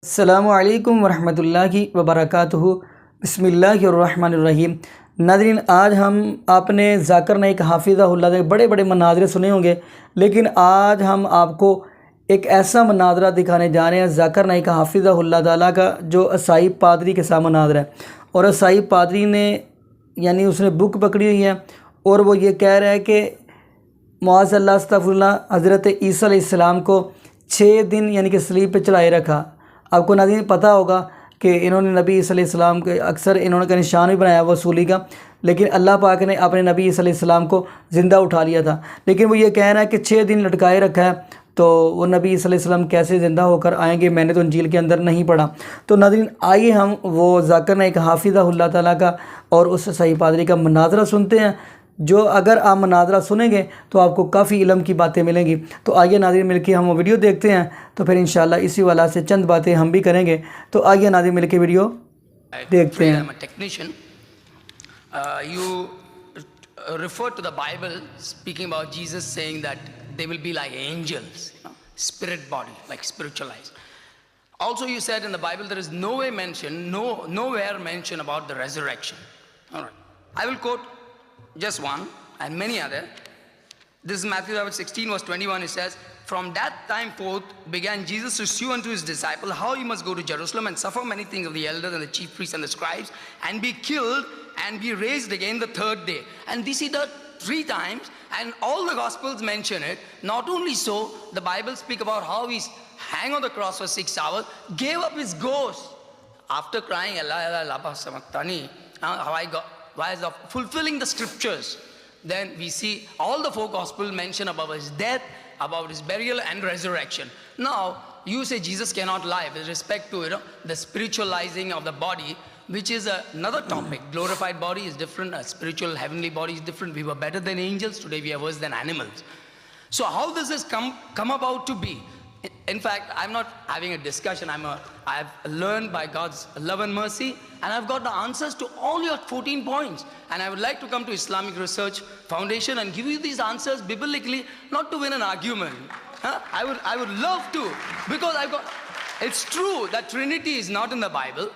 السلام علیکم ورحمۃ اللہ وبرکاتہ۔ بسم اللہ الرحمن الرحیم۔ ناظرین، آج ہم آپ نے ذاکر نائک حافظہ اللہ کے بڑے بڑے مناظرے سنے ہوں گے، لیکن آج ہم آپ کو ایک ایسا مناظرہ دکھانے جا رہے ہیں ذاکر نائک حافظہ اللہ تعالیٰ کا، جو عیسائی پادری کے ساتھ مناظرہ ہے۔ اور عیسائی پادری نے یعنی اس نے بک پکڑی ہوئی ہے اور وہ یہ کہہ رہا ہے کہ معاذ اللہ استغفر اللہ، حضرت عیسیٰ علیہ السلام کو 6 دن یعنی کہ صلیب پہ چڑھائے رکھا۔ آپ کو ناظرین پتہ ہوگا کہ انہوں نے نبی عیسیٰ علیہ السلام کے اکثر انہوں نے کا نشان بھی بنایا وصولی کا، لیکن اللہ پاک نے اپنے نبی عیسیٰ علیہ السلام کو زندہ اٹھا لیا تھا۔ لیکن وہ یہ کہہ رہا ہے کہ 6 دن لٹکائے رکھا ہے، تو وہ نبی عیسیٰ علیہ السلام کیسے زندہ ہو کر آئیں گے؟ میں نے تو انجیل کے اندر نہیں پڑھا۔ تو ناظرین آئیے ہم وہ ذاکر نائک حافظہ اللہ تعالیٰ کا اور اس عیسائی پادری کا مناظرہ سنتے ہیں، جو اگر آپ مناظرہ سنیں گے تو آپ کو کافی علم کی باتیں ملیں گی۔ تو آئیے ناظرین مل کے ہم وہ ویڈیو دیکھتے ہیں، تو پھر انشاءاللہ اسی والا سے چند باتیں ہم بھی کریں گے۔ تو آئیے ناظرین مل کے ویڈیو دیکھتے ہیں۔ You refer to the Bible speaking about Jesus saying that they will be like angels, spirit body, like spiritualized. Also you said in the Bible there is nowhere mention about the resurrection. All right. I will quote just one and many other. This is Matthew 16 verse 21. It says, "From that time forth began Jesus to shew unto his disciples how he must go to Jerusalem and suffer many things of the elders and the chief priests and the scribes, and be killed and be raised again the third day." And we see that 3 times, and all the Gospels mention it. Not only so, the Bible speak about how he hang on the cross for 6 hours, gave up his ghost after crying, "Allah, Allah, lapa samaktani." Why is fulfilling the scriptures? Then we see all the 4 Gospels mention about his death, about his burial and resurrection. Now you say Jesus cannot lie with respect to the spiritualizing of the body, which is another topic. Glorified body is different, a spiritual heavenly body is different. We were better than angels, today we are worse than animals. So how does this come about to be? In fact, I'm not having a discussion. I've learned by God's love and mercy, and I've got the answers to all your 14 points. And I would like to come to Islamic Research Foundation and give you these answers biblically, not to win an argument. I would love to, because it's true that Trinity is not in the Bible.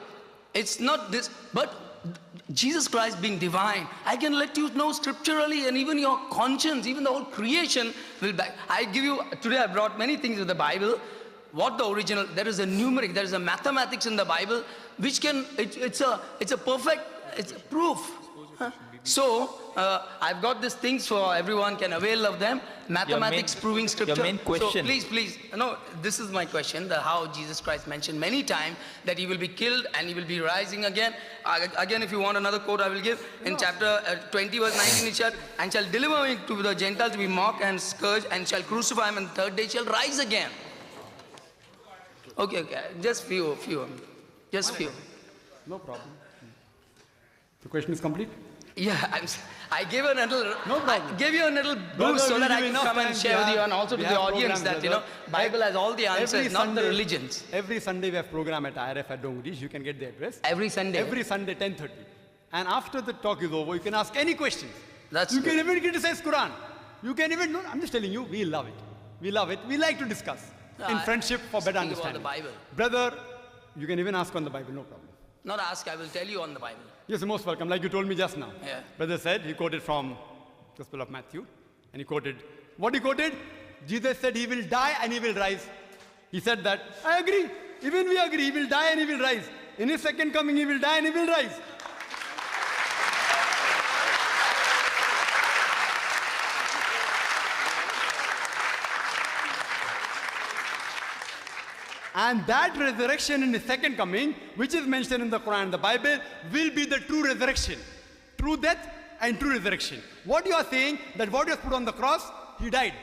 It's not this, but Jesus Christ being divine, I can let you know scripturally, and even your conscience, even the whole creation will back. I give you, today I brought many things of the Bible. What the original, there is a numeric, there is a mathematics in the Bible, which can, it's a perfect, it's a proof. So, I've got these things for everyone can avail of them. Mathematics proving scripture. Your main question. So please, no, this is my question, how Jesus Christ mentioned many times that he will be killed and he will be rising again. Again, if you want another quote, I will give. In chapter 20 verse 19, it said, "And shall deliver him to the Gentiles to be mocked and scourged, and shall crucify him, and the 3rd day shall rise again." Okay, just few. Just few. No problem. The question is complete? Yeah, I gave a little. No problem. I gave you a little boost so that I can come and share with you, and also to the audience that Bible has all the answers, not the religions. Every Sunday we have program at IRF at Dongri. You can get the address. Every Sunday. Every Sunday 10:30. And after the talk is over, you can ask any questions. That's you good. can even criticize Quran. You can even I'm just telling you, we love it. We love it. We like to discuss in friendship for better understanding. About the Bible. Brother, you can even ask on the Bible, no problem. Not ask, I will tell you on the Bible. Yes, you're most welcome, like you told me just now. Yeah. Brother said, he quoted from Gospel of Matthew, and he quoted, what he quoted? Jesus said he will die and he will rise. He said that, I agree, even we agree, he will die and he will rise. In his second coming, he will die and he will rise. And that resurrection in his second coming, which is mentioned in the Quran and the Bible, will be the true resurrection. True death and true resurrection. What you are saying, that what was put on the cross, he died.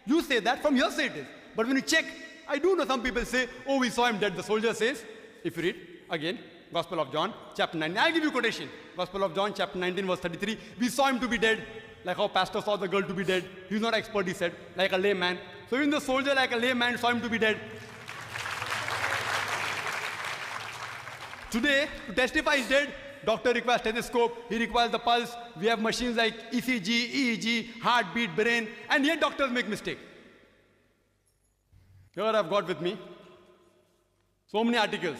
You say that, from your side it is. But when you check, I do know some people say, oh, we saw him dead. The soldier says, if you read, again, Gospel of John, chapter 19. I'll give you quotation. Gospel of John, chapter 19, verse 33. We saw him to be dead, like how pastor saw the girl to be dead. He's not expert, he said, like a layman. So even the soldier, like a layman, saw him to be dead. Today, to testify he's dead, doctor requires stethoscope, he requires the pulse. We have machines like ECG, EEG, heartbeat, brain, and yet doctors make mistake. Here I've got with me So many articles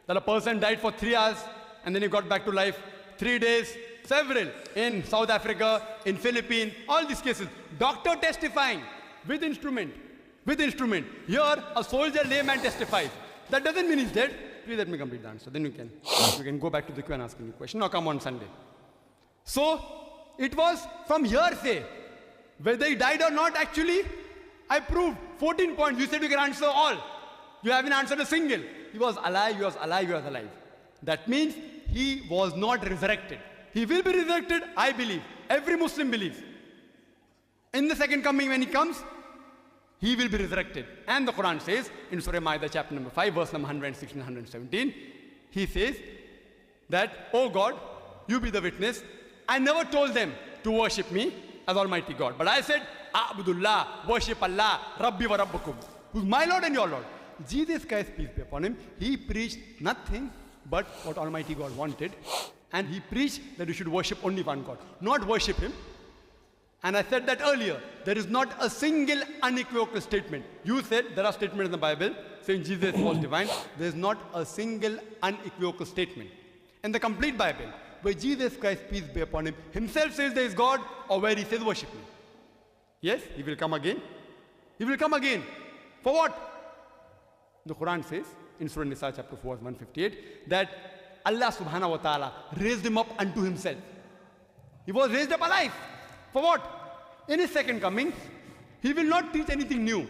that a person died for 3 hours and then he got back to life, 3 days, several in South Africa, in Philippines, all these cases. Doctor testifying with instrument. Here a soldier layman testifies. That doesn't mean he's dead. Please let me complete the answer. Then you can go back to the queue and ask me a question or come on Sunday. So it was from hearsay. Whether he died or not, actually, I proved 14 points. You said you can answer all. You haven't answered a single. He was alive, he was alive, he was alive. That means he was not resurrected. He will be resurrected, I believe. Every Muslim believes. In the second coming, when he comes, he will be resurrected. And the Quran says, in Surah Ma'idah chapter number 5, verse number 116 and 117, he says that, oh God, you be the witness. I never told them to worship me as Almighty God. But I said, A'budullah, worship Allah, Rabbi wa Rabbukum, who's my Lord and your Lord. Jesus Christ, peace be upon him, he preached nothing but what Almighty God wanted. And he preached that you should worship only one God, not worship him. And I said that earlier, there is not a single unequivocal statement. You said there are statements in the Bible saying Jesus was divine. There is not a single unequivocal statement in the complete Bible where Jesus Christ, peace be upon him, himself says there is God, or where he says worship me. Yes, he will come again. He will come again. For what? The Quran says in Surah Nisa chapter 4 verse 158 that Allah subhanahu wa ta'ala raised him up unto himself. He was raised up alive. For what? In his second coming, he will not teach anything new.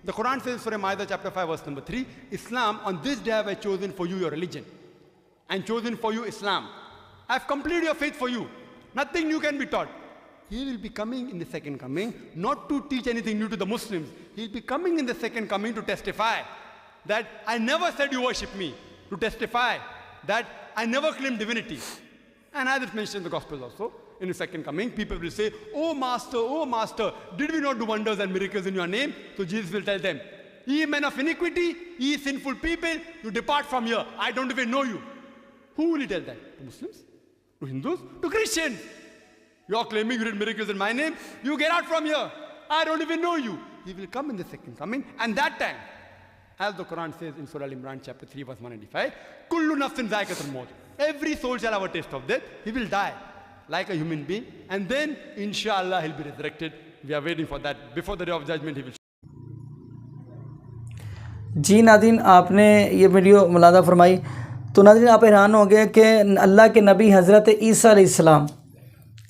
The Quran says in Surah Ma'idah chapter 5 verse number 3, Islam, on this day have I chosen for you your religion and chosen for you Islam. I have completed your faith for you. Nothing new can be taught. He will be coming in the second coming not to teach anything new to the Muslims. He will be coming in the second coming to testify that I never said you worship me. To testify that I never claimed divinity. And as it's mentioned in the Gospels also, in the second coming, people will say, oh Master, did we not do wonders and miracles in your name? So Jesus will tell them, ye men of iniquity, ye sinful people, you depart from here. I don't even know you. Who will he tell that? To Muslims? To Hindus? To Christians? You are claiming you did miracles in my name. You get out from here. I don't even know you. He will come in the second coming. And that time, as the Quran says in Surah Al-Imran chapter 3 verse 195, Kullu nafsin zaikatul maut. Every soul shall have a taste of death. He will die like a human being. And then, inshallah, he'll be resurrected. We are waiting for that. Before the day of judgment, he will. जी नाज़रीन, आपने ये video मुलादा फरमाई तो नाज़रीन आप हैरान हो गए कि अल्लाह के नबी हज़रत ईसा अलैहिस्सलाम,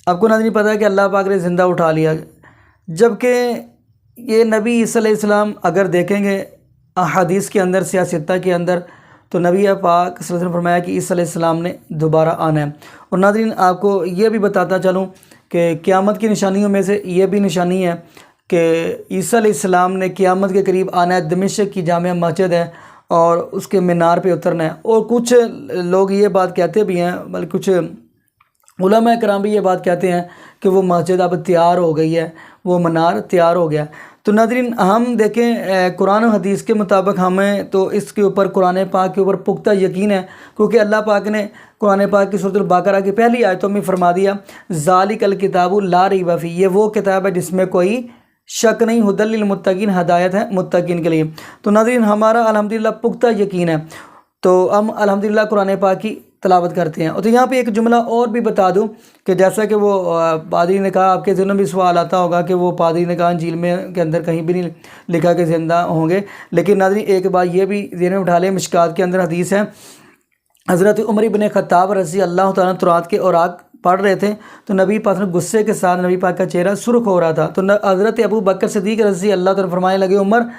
आपको नाज़रीन पता है कि अल्लाह पाक ने ज़िंदा उठा लिया, जबकि ये नबी ईसा अलैहिस्सलाम अगर देखेंगे हदीस के अंदर, सियासत के अंदर, तो नबी पाक सल्लल्लाहु अलैहि वसल्लम फरमाया कि ईसा अलैहिस्सलाम ने दोबारा आना है। और नाज़रीन आपको ये भी बताता चलूँ कि क़यामत की निशानियों में से ये भी निशानी है कि ईसा अलैहिस्सलाम ने क़यामत के करीब आना है। दमिश्क की जामिया मस्जिद है और उसके मीनार पे उतरना है। और कुछ लोग ये बात कहते भी हैं, बल्कि कुछ उलमा कराम भी ये बात कहते हैं कि वो मस्जिद अब तैयार हो गई है, वो मीनार तैयार हो गया। तो नाज़रीन हम देखें कुरान और हदीस के मुताबिक हमें तो इसके ऊपर कुरान पाक के ऊपर पुख्ता यकीन है, क्योंकि अल्लाह पाक ने कुरान पाक की सूरह अल-बकरा की पहली आयतों में फरमा दिया, ज़ालिकल किताबु ला रैब फीह, ये वो किताब है जिसमें कोई शक नहीं, हुदल लिल मुत्तकीन, हदायत है मुत्तकीन के लिए। तो नाज़रीन हमारा अल्हम्दुलिल्लाह पुख्ता यकीन है, तो हम अल्हम्दुलिल्लाह कुरान पाक की तलावत करते हैं। और तो यहाँ पे एक जुमला और भी बता दूं कि जैसा कि वो पादरी ने कहा, आपके ज़हन में भी सवाल आता होगा कि वो पादरी ने कहा इंजील में के अंदर कहीं भी नहीं लिखा कि ज़िंदा होंगे। लेकिन नाज़रीन एक बात ये भी ज़हन में उठा लें, मिशकात के अंदर हदीस है, हज़रत उमर इब्न ख़त्ताब रज़ी अल्लाह तआला तौरात के औराक पढ़ रहे थे तो नबी पाक ने गुस्से के साथ नबी पाक का चेहरा सुर्ख हो रहा था। तो हज़रत अबू बकर सिद्दीक़ रज़ी अल्लाह तआला फरमाने लगे, उमर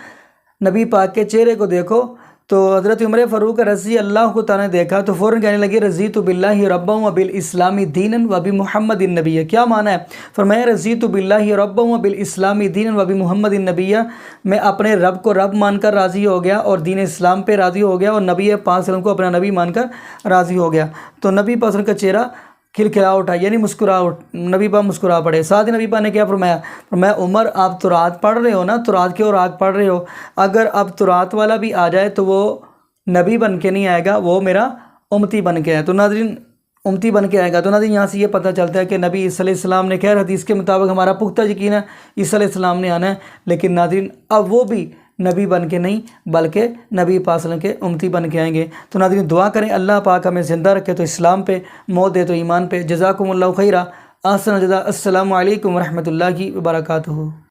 नबी पाक के चेहरे को देखो। तो हज़रत उमर फ़ारूक रज़ी अल्लाह को ताने देखा तो फ़ौरन कहने लगे, रज़ीतु बिल्लाहि रब्बन व बिल इस्लामी दीनन व बि मुहम्मदिन नबिय्या। क्या माना है? फरमाया रज़ीतु बिल्लाहि रब्बन व बिल इस्लामी दीनन व बि मुहम्मदिन नबिय्या, मैं अपने रब को रब मानकर राज़ी हो गया और दीन इस्लाम पे राज़ी हो गया और नबी पाक को अपना नबी मानकर राज़ी हो गया। तो नबी पाक का चेहरा खिलखिला उठा, यानी मुस्कुरा उठ, नबी पाक मुस्कुरा पड़े। साथ ही नबी पाक ने क्या फरमाया? फरमाया उमर आप तुरात पढ़ रहे हो ना, तुरात के औराक पढ़ रहे हो, अगर अब तुरात वाला भी आ जाए तो वो नबी बन के नहीं आएगा, वो मेरा उम्मती बन के है। तो नाज़रीन उम्मती बन के आएगा। तो नाज़रीन यहाँ से ये पता चलता है कि नबी ईसा अलैहिस्सलाम ने, खैर हदीस के मुताबिक हमारा पुख्ता यकीन है ईसा अलैहिस्सलाम ने आना है, लेकिन नाज़रीन अब वो भी نبی بن کے نہیں بلکہ نبی پاک صلی اللہ علیہ وسلم کے امتی بن کے آئیں گے۔ تو ناظرین دعا کریں اللہ پاک ہمیں زندہ رکھے تو اسلام پہ، موت دے تو ایمان پہ۔ جزاکم اللہ خیرہ، احسن الجزاء۔ السلام علیکم ورحمۃ اللہ وبرکاتہ۔